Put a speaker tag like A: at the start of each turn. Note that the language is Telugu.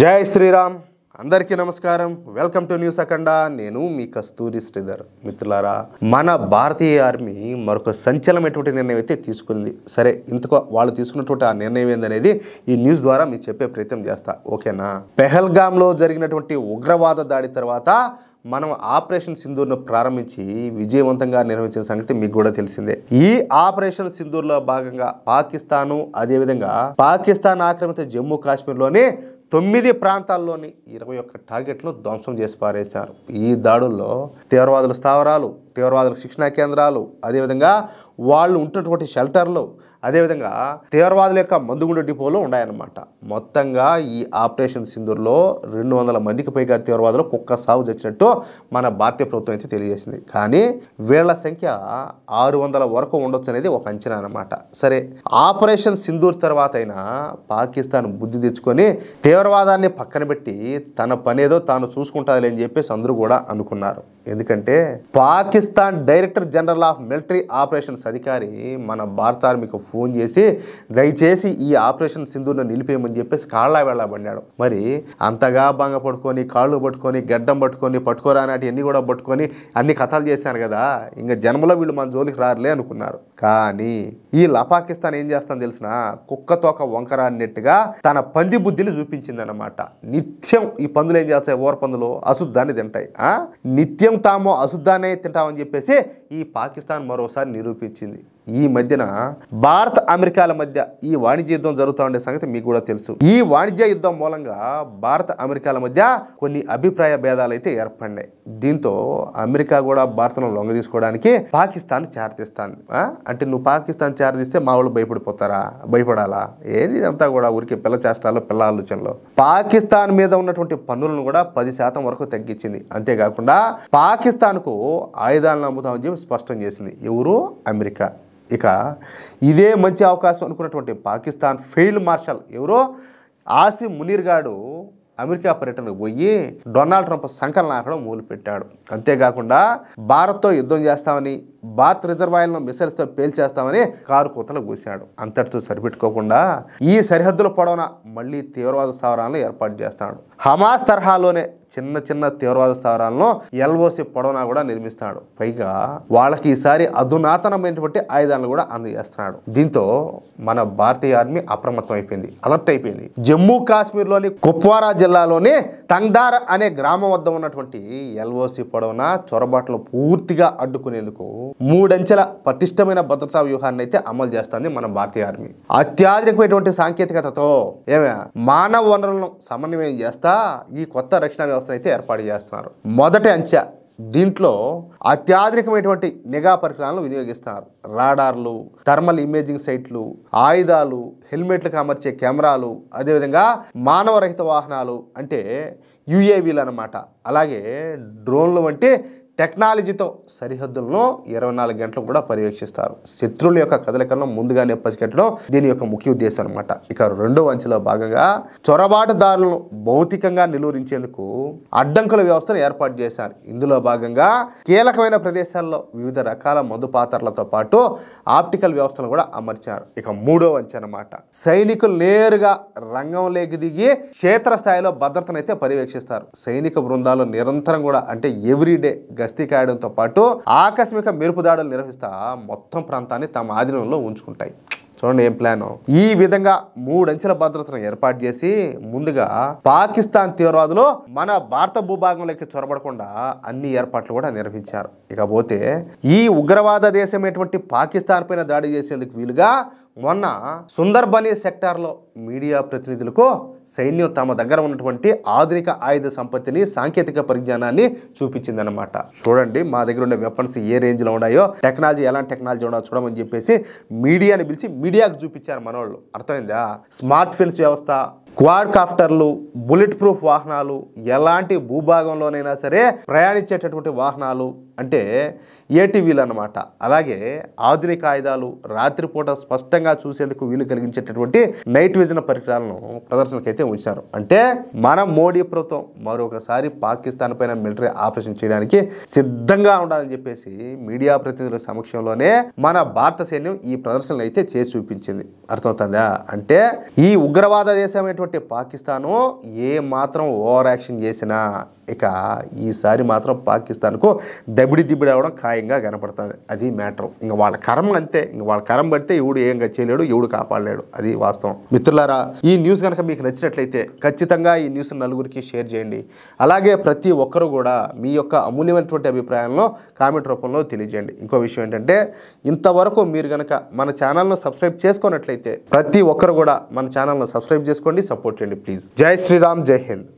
A: జై శ్రీరామ్ అందరికీ నమస్కారం వెల్కమ్ టు న్యూస్ అఖండ నేను మీ కస్తూరి శ్రీధర్ మిత్రులారా మన భారతీయ ఆర్మీ మరొక సంచలనమైనటువంటి నిర్ణయం అయితే తీసుకుంది సరే ఇంతకు వాళ్ళు తీసుకున్నటువంటి ఆ నిర్ణయం ఏందనేది ఈ న్యూస్ ద్వారా మీకు చెప్పే ప్రయత్నం చేస్తా ఓకేనా పెహల్గాంలో జరిగినటువంటి ఉగ్రవాద దాడి తర్వాత మనం ఆపరేషన్ సింధూర్ను ప్రారంభించి విజయవంతంగా నిర్వహించిన సంగతి మీకు కూడా తెలిసిందే ఈ ఆపరేషన్ సింధూర్లో భాగంగా పాకిస్తాను అదేవిధంగా పాకిస్తాన్ ఆక్రమిత జమ్మూ కాశ్మీర్లోని 9 ప్రాంతాల్లోని 21 టార్గెట్లు ధ్వంసం చేసి పారేశారు ఈ దాడుల్లో తీవ్రవాదుల స్థావరాలు తీవ్రవాదుల శిక్షణా కేంద్రాలు అదేవిధంగా వాళ్ళు ఉంటున్నటువంటి షెల్టర్లు అదేవిధంగా తీవ్రవాదుల యొక్క మందుగుండు డిపోలు ఉన్నాయన్నమాట మొత్తంగా ఈ ఆపరేషన్ సింధూర్లో 200 మందికి పైగా తీవ్రవాదులు కుక్క సాగు తెచ్చినట్టు మన భారతీయ ప్రభుత్వం అయితే తెలియజేసింది కానీ వీళ్ళ సంఖ్య 600 వరకు ఉండొచ్చు అనేది ఒక అంచనా అన్నమాట సరే ఆపరేషన్ సింధూర్ తర్వాత అయినా పాకిస్తాన్ బుద్ధి తెచ్చుకొని తీవ్రవాదాన్ని పక్కన పెట్టి తన పనేదో తాను చూసుకుంటాది అని చెప్పేసి అందరూ కూడా అనుకున్నారు ఎందుకంటే Pakistan director general of military operations అధికారి మన భారత ఆర్మీకి ఫోన్ చేసి దయచేసి ఈ ఆపరేషన్ సింధూర్ను నిలిపేయమని చెప్పేసి కాళ్ళ వెళ్ళబడ్డాడు మరి అంతగా భంగ పట్టుకొని కాళ్ళు పట్టుకొని గడ్డం పట్టుకొని పట్టుకోరానాటి అన్ని కూడా పట్టుకొని అన్ని కథలు చేశారు కదా ఇంకా జన్మలో వీళ్ళు మన జోలికి రారులే అనుకున్నారు కానీ ఈ పాకిస్తాన్ ఏం చేస్తాను తెలిసిన కుక్కతోక వంకర అన్నట్టుగా తన పంది బుద్ధిని చూపించిందన్నమాట నిత్యం ఈ పందులు ఏం చేస్తాయి ఓర పందులు అశుద్ధాన్ని తింటాయి నిత్యం తాము అశుద్ధాన్ని తింటామని చెప్పేసి ఈ పాకిస్తాన్ మరోసారి నిరూపించింది ఈ మధ్యన భారత్ అమెరికాల మధ్య ఈ వాణిజ్య యుద్ధం జరుగుతూ ఉండే సంగతి మీకు కూడా తెలుసు ఈ వాణిజ్య యుద్ధం మూలంగా భారత్ అమెరికాల మధ్య కొన్ని అభిప్రాయ భేదాలు అయితే ఏర్పడినాయి దీంతో అమెరికా కూడా భారత్ను లొంగ తీసుకోవడానికి పాకిస్తాన్ చేరతీస్తాను అంటే నువ్వు పాకిస్తాన్ చేరతీస్తే మా వాళ్ళు భయపడిపోతారా భయపడాలా ఏది ఇదంతా కూడా ఊరికి పిల్ల చేష్టాలు పిల్ల ఆలోచనలో పాకిస్తాన్ మీద ఉన్నటువంటి పన్నులను కూడా 10% వరకు తగ్గించింది అంతేకాకుండా పాకిస్తాన్కు ఆయుధాలను అమ్ముతామని చెప్పి స్పష్టం చేసింది ఎవరు అమెరికా ఇక ఇదే మంచి అవకాశం అనుకున్నటువంటి పాకిస్తాన్ ఫీల్డ్ మార్షల్ ఎవరో ఆసిం మునీర్ గాడు అమెరికా పర్యటనకు పోయి డొనాల్డ్ ట్రంప్ సంకలనం నాకడం మొదలుపెట్టాడు అంతేకాకుండా భారత్తో యుద్ధం చేస్తామని భారత్ రిజర్వాయర్లను మిసైల్స్తో పేల్చేస్తామని కారు కూతలు కూశాడు అంతటితో సరిపెట్టుకోకుండా ఈ సరిహద్దుల పొడవున మళ్ళీ తీవ్రవాద స్థావరాలను ఏర్పాటు చేస్తాడు హమాస్ తరహాలోనే చిన్న చిన్న తీవ్రవాద స్థావరాలను ఎల్ఓసి పొడవునా కూడా నిర్మిస్తాడు పైగా వాళ్ళకి ఈసారి అధునాతనమైనటువంటి ఆయుధాలను కూడా అందజేస్తున్నాడు దీంతో మన భారతీయ ఆర్మీ అప్రమత్తం అయిపోయింది అలర్ట్ అయిపోయింది జమ్మూ కాశ్మీర్లోని కుప్వారా జిల్లాలోని తంగ్దార్ అనే గ్రామం వద్ద ఉన్నటువంటి ఎల్ఓసి పొడవున చొరబాట్లను పూర్తిగా అడ్డుకునేందుకు 3 అంచెల పటిష్టమైన భద్రతా వ్యూహాన్ని అయితే అమలు చేస్తుంది మన భారతీయ ఆర్మీ అత్యాధునికమైనటువంటి సాంకేతికతతో మానవ వనరులను సమన్వయం చేస్తా ఈ కొత్త రక్షణ వ్యవస్థ అయితే ఏర్పాటు చేస్తున్నారు మొదటి అంచె దీంట్లో అత్యాధునికమైనటువంటి నిఘా పరికరాలను వినియోగిస్తారు రాడార్లు థర్మల్ ఇమేజింగ్ సైట్లు ఆయుధాలు హెల్మెట్లకు అమర్చే కెమెరాలు అదేవిధంగా మానవరహిత వాహనాలు అంటే యుఏవీలు అన్నమాట అలాగే డ్రోన్లు వంటి టెక్నాలజీతో సరిహద్దులను 24 గంటలు కూడా పర్యవేక్షిస్తారు శత్రువుల యొక్క కదలికలను ముందుగానే పసిగట్టడం దీని యొక్క ముఖ్య ఉద్దేశం అనమాట ఇక రెండో అంచెలో భాగంగా చొరబాటుదారులను భౌతికంగా నిలువరించేందుకు అడ్డంకుల వ్యవస్థను ఏర్పాటు చేశారు ఇందులో భాగంగా కీలకమైన ప్రదేశాల్లో వివిధ రకాల మందు పాత్రలతో పాటు ఆప్టికల్ వ్యవస్థను కూడా అమర్చారు ఇక మూడో అంచె అనమాట సైనికులు నేరుగా రంగంలోకి దిగి క్షేత్రస్థాయిలో భద్రతను అయితే పర్యవేక్షిస్తారు సైనిక బృందాలు నిరంతరం కూడా అంటే ఎవ్రీడే గస్తీ కాయడంతో పాటు ఆకస్మిక మెరుపు దాడులు నిర్వహిస్తా మొత్తం ప్రాంతాన్ని తమ ఆధీనంలో ఉంచుకుంటాయి చూడండి ఏం ప్లాన్ ఈ విధంగా 3 అంచెల భద్రతను ఏర్పాటు చేసి ముందుగా పాకిస్తాన్ తీవ్రవాదులు మన భారత భూభాగంలోకి చొరబడకుండా అన్ని ఏర్పాట్లు కూడా నిర్వహించారు ఇకపోతే ఈ ఉగ్రవాద దేశమైనటువంటి పాకిస్తాన్ పైన దాడి చేసేందుకు వీలుగా మొన్న సుందర్బనీ సెక్టార్లో మీడియా ప్రతినిధులకు సైన్యం తమ దగ్గర ఉన్నటువంటి ఆధునిక ఆయుధ సంపత్తిని సాంకేతిక పరిజ్ఞానాన్ని చూపించిందనమాట చూడండి మా దగ్గర ఉండే వెపన్స్ ఏ రేంజ్లో ఉన్నాయో టెక్నాలజీ ఎలాంటి టెక్నాలజీ ఉన్నాయో చూడమని చెప్పేసి మీడియాని పిలిచి మీడియాకు చూపించారు మనోళ్ళు అర్థమైందా స్మార్ట్ ఫెన్స్ వ్యవస్థ క్వాడ్ కాప్టర్లు బుల్లెట్ ప్రూఫ్ వాహనాలు ఎలాంటి భూభాగంలోనైనా సరే ప్రయాణించేటటువంటి వాహనాలు అంటే ఏటీవీలు అన్నమాట అలాగే ఆధునిక ఆయుధాలు రాత్రిపూట స్పష్టంగా చూసేందుకు వీలు కలిగించేటటువంటి నైట్ విజన్ పరికరాలను ప్రదర్శనకైతే ఉంచారు అంటే మన మోడీ ప్రభుత్వం మరొకసారి పాకిస్తాన్ పైన మిలిటరీ ఆపరేషన్ చేయడానికి సిద్ధంగా ఉండాలని చెప్పేసి మీడియా ప్రతినిధుల సమక్షంలోనే మన భారత సైన్యం ఈ ప్రదర్శనలు అయితే చేసి చూపించింది అర్థమవుతుందా అంటే ఈ ఉగ్రవాద దేశం ఉన్నటువంటి పాకిస్తాను ఏ మాత్రం ఓవర్ యాక్షన్ చేసినా ఇక ఈసారి మాత్రం పాకిస్తాన్కు దబిడి అవడం ఖాయంగా కనపడుతుంది. అది మ్యాటర్. ఇంక వాళ్ళ కర్మ అంతే. ఇంక వాళ్ళ కర్మ పడితే ఎవడు ఏం చేయలేడు, ఎవడు కాపాడలేడు. అది వాస్తవం. మిత్రులారా, ఈ న్యూస్ కనుక మీకు నచ్చినట్లయితే ఖచ్చితంగా ఈ న్యూస్ నలుగురికి షేర్ చేయండి. అలాగే ప్రతి ఒక్కరు కూడా మీ యొక్క అమూల్యమైనటువంటి అభిప్రాయాలను కామెంట్ రూపంలో తెలియజేయండి. ఇంకో విషయం ఏంటంటే, ఇంతవరకు మీరు కనుక మన ఛానల్ను సబ్స్క్రైబ్ చేసుకున్నట్లయితే ప్రతి ఒక్కరు కూడా మన ఛానల్ను సబ్స్క్రైబ్ చేసుకోండి, సపోర్ట్ చేయండి ప్లీజ్. జై శ్రీరామ్, జై హింద్.